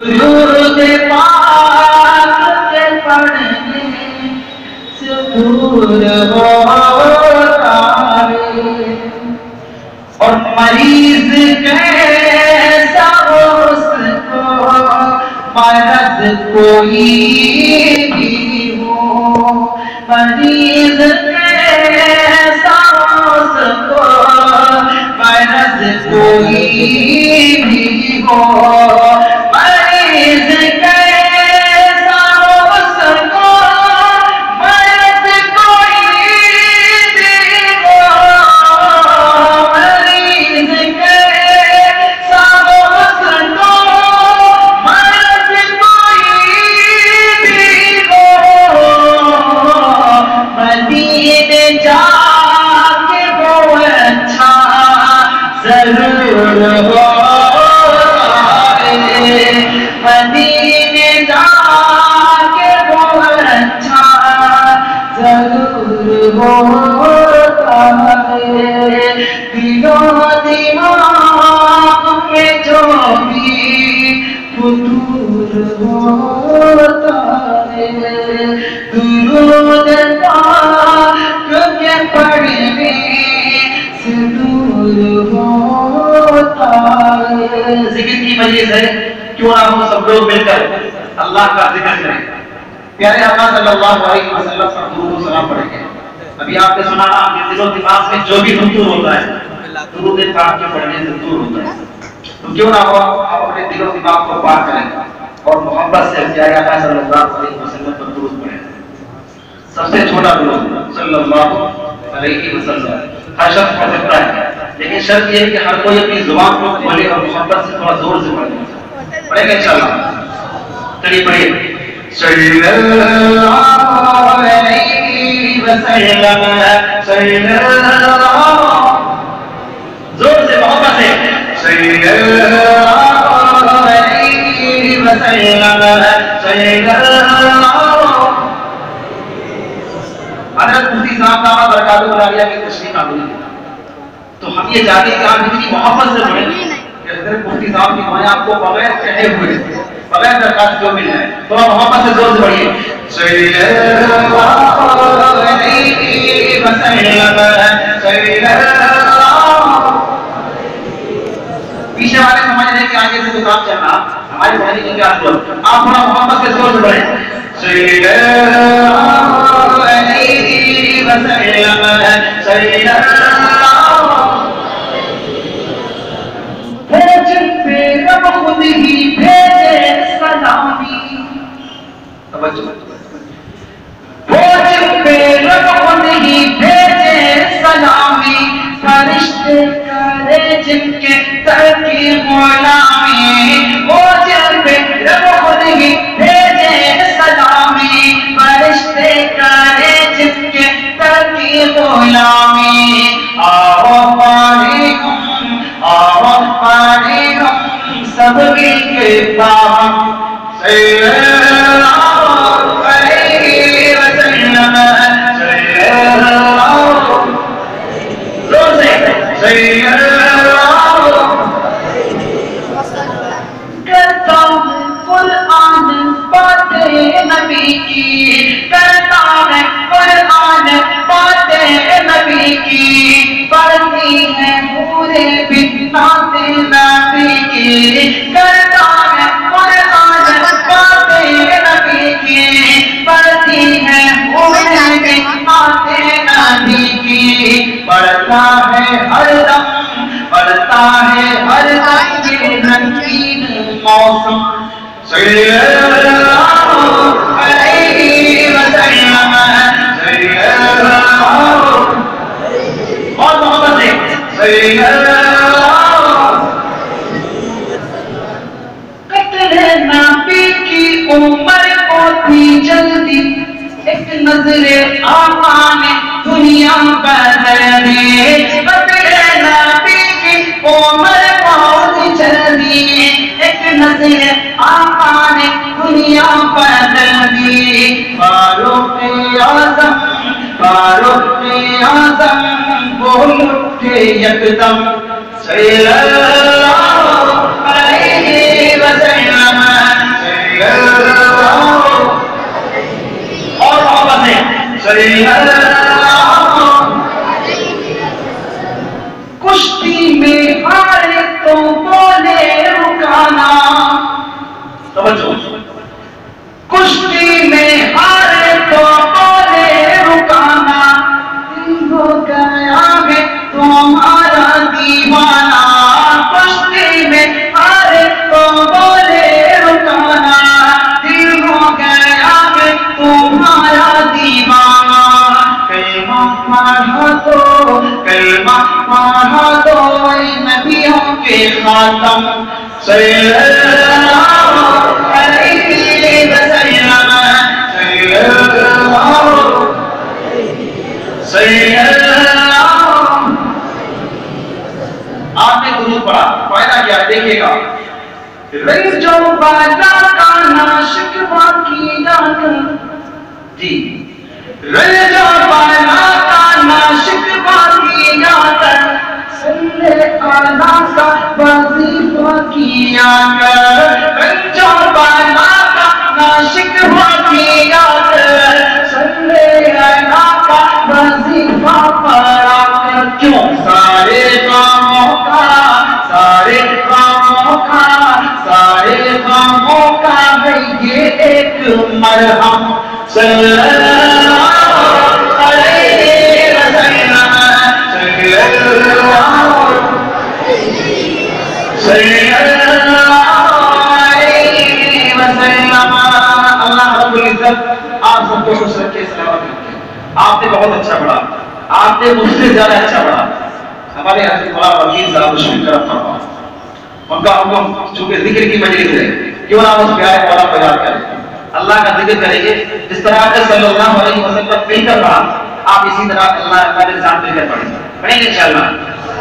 درود پاک کے پڑھنے سے دور ہوتا ہے اور مریض کیسا اس کو مرض کوئی بھی ہو، مریض کیسا اس کو مرض کوئی بھی ہو، مریض کیسا اس کو مرض کوئی بھی ہو، مریض کیسا اس کو مرض کوئی بھی ہو، مدینے جا کے وہ اچھا ضرور ہوتا ہے، مدینے جا کے وہ اچھا ضرور ہوتا ہے، دل و دماغ میں جو بھی فطور ہوتا ہے، درود پاک کے پڑھنے سے دور ہوتا ہے۔ ذکر کی مجلس ہے، کیوں نہ ہم سب لوگ مل کر اللہ کا ذکر کریں، پیارے آقا صلی اللہ علیہ وسلم پر درود و سلام پڑھیں گے۔ ابھی آپ نے سنا آپ کے دل و دماغ میں جو بھی فطور ہوتا ہے درود پاک کے پڑھنے سے دور ہوتا ہے، تو کیوں نہ ہو آپ اپنے دل و دماغ کو پاک کریں اور محبت سے پیارے آقا صلی اللہ علیہ وسلم پر درود پڑھیں۔ سب سے چھوٹا درود صلی اللہ علیہ وسلم ہر شخص پڑھ سکتا ہے، لیکن شرط یہ ہے کہ ہر کوئی اپنی زبان کو کھولے اور محبت سے تھوڑا زور سے پڑھے۔ پڑھیں گے انشاءاللہ؟ چلیے پڑھیے۔ صلی اللہ علیہ وسلم، صلی اللہ، زور سے محبت سے، صلی اللہ علیہ وسلم، صلی اللہ۔ حضرت مفتی صاحب دامت برکاتہ العالیہ کی تشریف آوری ہے، تو ہم یہ چاہتے ہیں کہ آپ اتنی محبت سے پڑھیں کہ حضرت مفتی صاحب کی دعائیں آپ کو بغیر کہے ہوئے بغیر درخواست جو مل جائے۔ تھوڑا محبت سے زور سے پڑھیے۔ صلی اللہ علیہ وسلم، صلی اللہ۔ پیچھے والے سمجھ رہے کہ آگے سے تو کام چل رہا، ہماری پڑھنے کی کیا ضرورت، آپ تھوڑا محبت سے زور سے پڑھیں۔ صلی اللہ علیہ وسلم، صلی اللہ۔ وہ جن پہ رب خود ہی بھیجے سلامی، توجہ، وہ جن پہ رب خود ہی بھیجے سلامی، فرشتے کرے جن کے در کی غلامی، وہ جن پہ رب خود ہی بھیجے سلامی، فرشتے کرے جن کے در کی غلامی، آؤ پانے ہم سب مل کے پاک، صلی اللہ علیہ وسلم، صلی اللہ، زور سے، صلی اللہ۔ کرتا ہے قرآن باتیں نبی کی، کرتا ہے قرآن باتیں نبی کی، پڑھتی ہے پورے بنات نبی کی، کرتا ہے قرآن باتیں نبی کی، پڑھتی ہے پورے بنات نبی کی، پڑھتا ہے ہر دم، پڑھتا ہے ہر دم یہ رنگین موسم، صلی اللہ علیہ وسلم، صلی اللہ، اور محبت سے، صلی اللہ۔ قتل نبی کی عمر کو تھی جلدی، ایک نظر آقا نے دنیا بدل دی، قتل نبی کی عمر کو تھی جلدی، ایک نظر آقا نے دنیا بدل دی، فاروق اعظم، فاروق اعظم بول اٹھے یکدم، صلی اللہ علیہ وسلم، صلی اللہ کشتی میں ہارے تو بولے رکانا توجہ کشتی میں ہارے تو بولے رکانا دل ہو گیا ہے تمہارا دیوانہ کشتی میں ہارے تو بولے رکانا دل ہو گیا ہے تمہارا دیوانہ کلمہ پڑھا دو اے نبیوں کے خاتم صلی اللہ علیہ وسلم صلی اللہ آپ نے درود پڑھا فائدہ کیا دیکھیے گا رنجو بالا کا ناشکوا کیا کر جی رنجو بالا کا ناشکوا کیا کر صلی اللہ کا وظیفہ کیا کر رنجو بالا کا ناشکوا کیا کر صلی اللہ کا وظیفہ پڑھا کر کیوں سارے غموں کا ہے یہ ایک مرہم صلی اللہ علیہ وسلم صلی اللہ علیہ وسلم اللہ رب العزت آپ سب کو خوش رکھے سلامت رکھے آپ نے بہت اچھا پڑھا آپ نے مجھ سے زیادہ اچھا پڑھا ہمارے حضرت مولانا وکیل صاحب شکر کرم فرما ان کا حکم چونکہ ذکر کی مجلس ہے کیوں نہ اس پیارے مولا کو یاد کریں اللہ کا ذکر کریں گے جس طرح کہ صلی اللہ علیہ وسلم مل کر پڑھا آپ اسی طرح اللہ کے ساتھ مل کر پڑھیں گے انشاءاللہ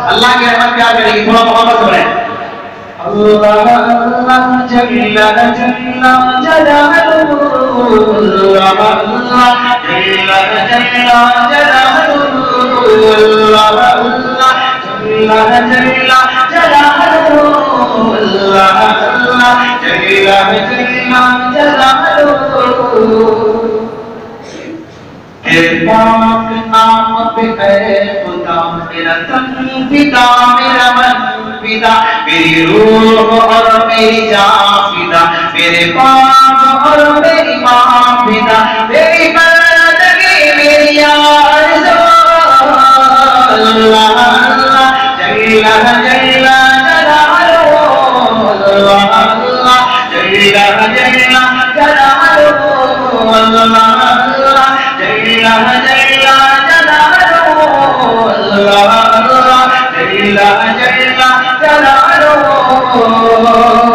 اللہ کی رحمت پیار کریں گے تھوڑا محبت سے پڑھیں اللہ اللہ جل جلالہ اللہ اللہ جل جلالہ اللہ اللہ جل جلالہ اللہ اللہ جل جلالہ تیرے پاک نام پہ ہے خدا میرا تن فدا میرا من فدا میری روح اور میری جان فدا میرے پاک اور میری ماں فدا میری بندگی میری آرزو اللہ اللہ جل جلالہ اللہ اللہ جل جلالہ اللہ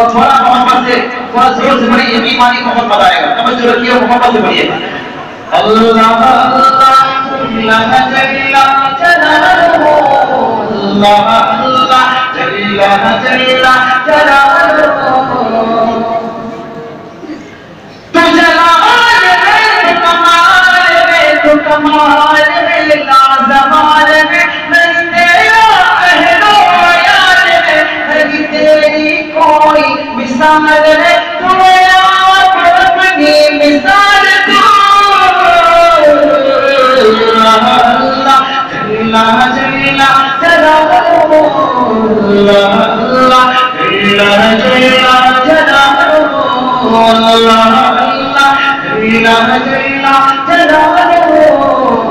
تھوڑا محبت سے تھوڑا زور سے پڑھیے ایمانی محبت بتائے گا توجہ رکھیے محبت سے پڑھیے اللہ اللہ جل جلالہ اللہ اللہ جل جلالہ کمال میں لازمال میں نہیں تیرا اہل و عیال میں نہیں تیری کوئی مثال ہے تو آپ اپنی مثال دو اللہ اللہ جل جلالہ اللہ اللہ جل جلالہ اللہ اللہ جل جلالہ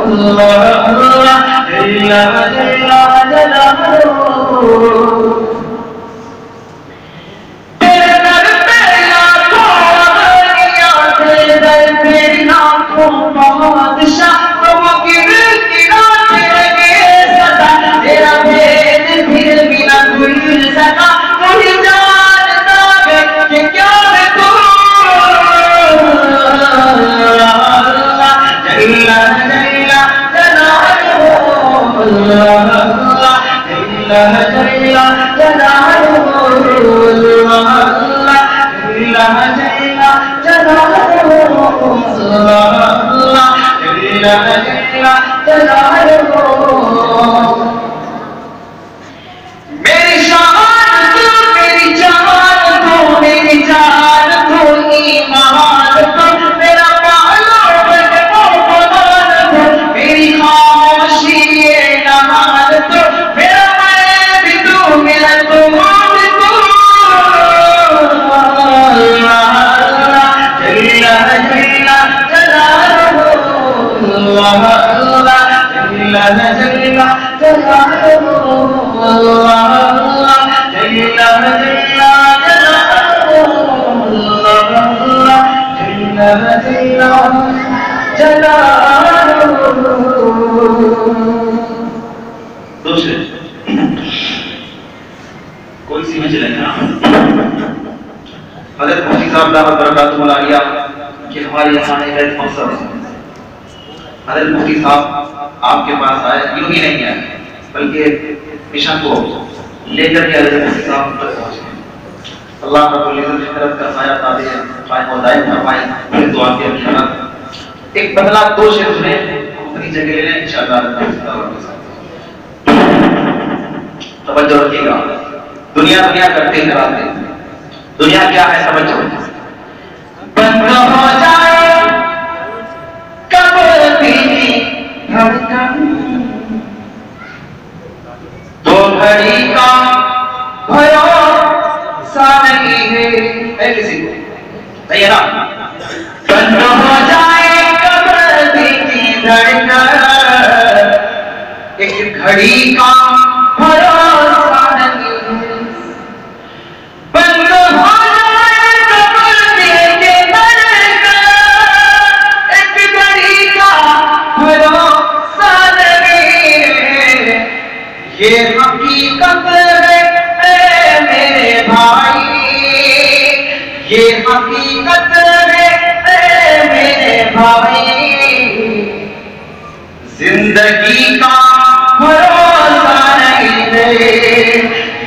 اللہ اللہ جل جلالہ تیرے در پہ لاکھوں غالیاں تیرے در پہ لاکھوں بادشاہ تو وہ گراتے رہے سدا تیرا بھید پھر بھی نہ کھل سکا کوئی جانتا ہے کہ کیا ہے تو میری شان تو میری جان تو میری جان تو ایمان تو میرا پالو صاحب دعوت برکاتہ العالیہ کہ ہمارے یہاں ایک ایک مقصد ہے. حضرت مفتی صاحب آپ کے پاس آئے، یوں ہی نہیں آئے بلکہ مشن کو لے کر کے حضرت مفتی صاحب تک پہنچے. اللہ رب العزت کی طرف کا سایہ تعالی قائم و دائم فرمائے. پھر دعا کے اندر ایک بدلا دو شعر سنے، اپنی جگہ لے لیں انشاءاللہ. توجہ رکھیے گا. دنیا دنیا کرتے ہیں رات دن. دنیا کیا ہے توجہ. بند ہو جائے کب تیری دھڑکن، دو گھڑی کا بھروسہ نہیں ہے. کسی کو نہیں ہے نا. بند ہو جائے کب تیری دھڑکن، ایک گھڑی کا بھروسہ نہیں ہے. بند ہو جائے کب تیری دھڑکن، ایک گھڑی کا بھروسہ نہیں ہے. یہ حقیقت ہے اے میرے بھائی، یہ حقیقت ہے اے میرے بھائی. زندگی کا بھروسہ نہیں ہے،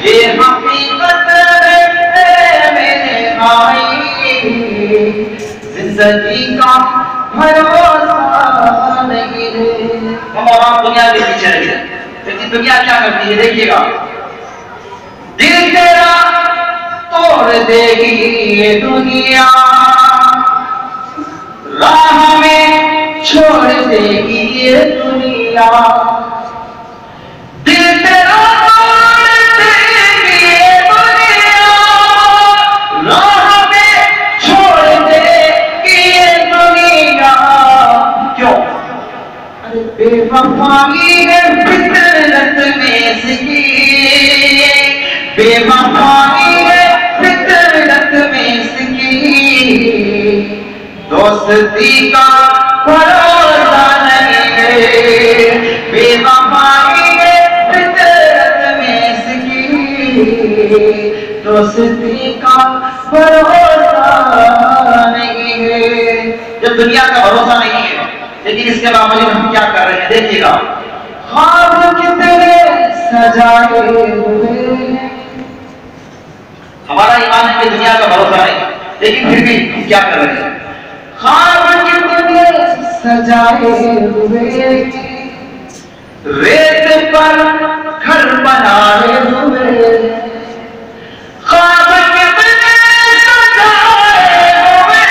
یہ حقیقت ہے اے میرے بھائی. زندگی کا بھروسہ نہیں ہے. ہم عوام دنیا کے پیچھے رہے ہیں، لیکن دنیا کیا کرتی ہے دیکھیے گا. دل تیرا توڑ دے گی یہ دنیا، راہ میں چھوڑ دے گی یہ دنیا. دل تیرا توڑ دے گی یہ دنیا، راہ میں چھوڑ دے گی یہ دنیا. کیوں؟ ارے بے وفائی ہے فطرت میں سکی، بے وفائی ہے فطرت میں سکی. دوستی کا بھروسہ نہیں ہے، بے وفائی ہے فطرت میں سکی. دوستی کا بھروسہ نہیں ہے. جب دنیا کا بھروسہ نہیں ہے، لیکن اس کے باوجود ہم کیا کر رہے ہیں دیکھیے گا. خواب کتنے سجائے ہوئے، ہمارا ایمان ہے کہ دنیا کا بھروسہ نہیں، لیکن پھر بھی ہم کیا کر رہے ہیں. خواب کتنے سجائے ہوئے، ریت پر گھر بنائے ہوئے. خواب کتنے سجائے ہوئے،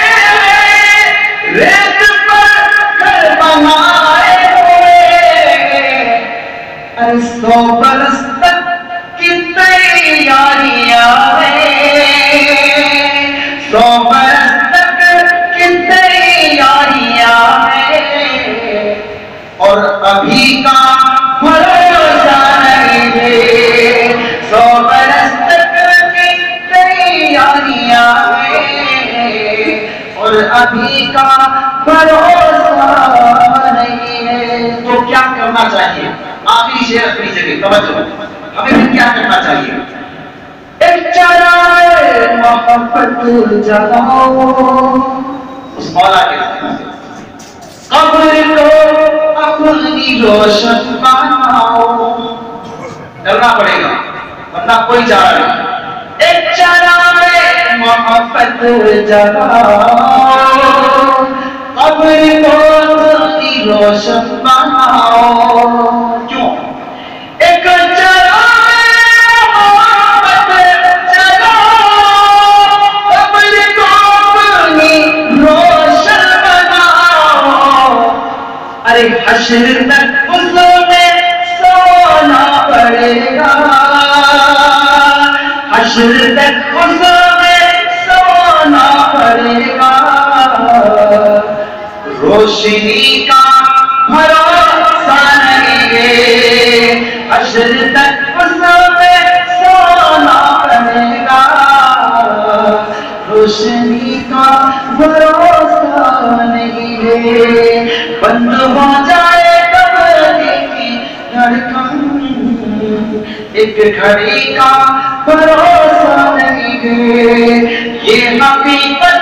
ریت پر گھر بنائے ہوئے. 100 برس تک کی تیاریاں ہیں، 100 برس تک کی تیاریاں ہیں. اور ابھی کا بھروسہ نہیں ہے، 100 برس تک کی تیاریاں ہیں. اور ابھی کا بھروسہ نہیں ہے. تو کیا کرنا چاہیے؟ آخری شعر اپنی جگہ توجہ. ہمیں پھر کیا کرنا چاہیے؟ ایک چراغ محبت جلاؤ اس مولا کے ساتھ. قبر کو اپنی روشن بناؤ. ڈرنا پڑے گا ورنہ کوئی چارہ نہیں. ایک چراغ محبت جلاؤ، قبر کو اپنی روشن بناؤ. کیوں؟ ایک چراغ محبت جلاؤ، قبر کو اپنی روشن بناؤ. ارے حشر تک اس میں سونا پڑے گا، حشر تک اس میں سونا پڑے گا. روشنی کا بھروسہ نہیں ہے، حشر تک اس میں سونا پڑے گا. روشنی کا بھروسہ نہیں ہے. بند ہو جائے کب کی دھڑکن، ایک گھڑی کا بھروسہ نہیں ہے. یہ حقیقت